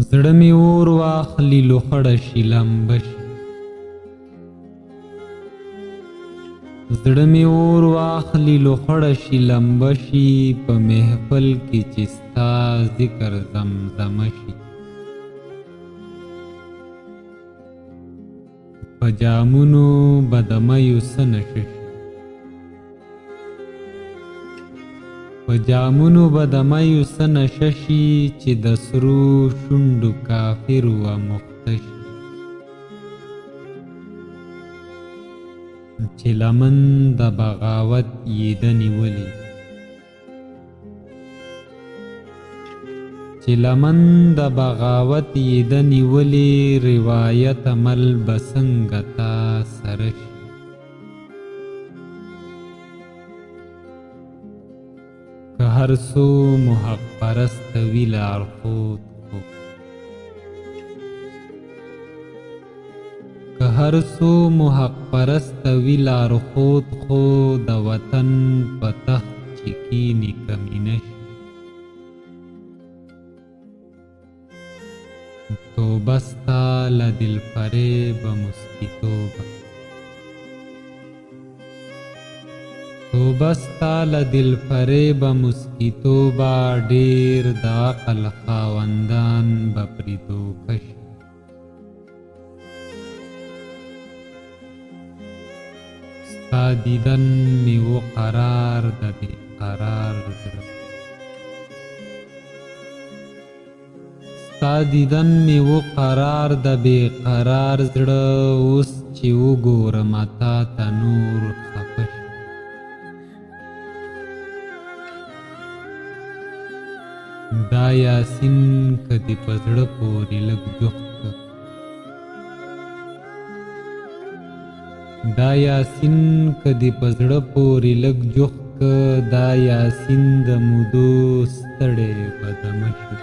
زړه مې اور واخلي لوخړه شي لمبه شي. زړه مې اور واخلي لوخړه شي لمبه شي، په محفل کې چې ستا ذکر زمزمه شي. په جامونو به د میو څه نشه شي، په جامونو به د میو څه نشه شي، چې د سرو شونډو کافر واموخته شي. چې لمن د بغاوت یې ده نیولې، چې لمن د بغاوت یې ده نیولې، روایت عمل به څنګه تا سره شي. که هر څو محق پرست وي لارښود خو، که هر څو محق پرست وي لارښود خو، د وطن په تخت چې کیني کمینه شي. توبه ستا له دلفریبه مسکیتوبه، توبه ستا له دلفریبه مسکیتوبه، ډېر د عقل خاوندان به پرې دوکه شي. ستا دیدن مې وقرار د بې قرار زړه، ستا دیدن مې وقرار د بې قرار زړه، اوس چې وګورم تا ته نور خفه شي. دا یاسین که دې په زړه پورې لږ جوخت که، دا یاسین که دې په زړه پورې لږ جوخت که، دا یاسین د مودو ستړی به دمه شي.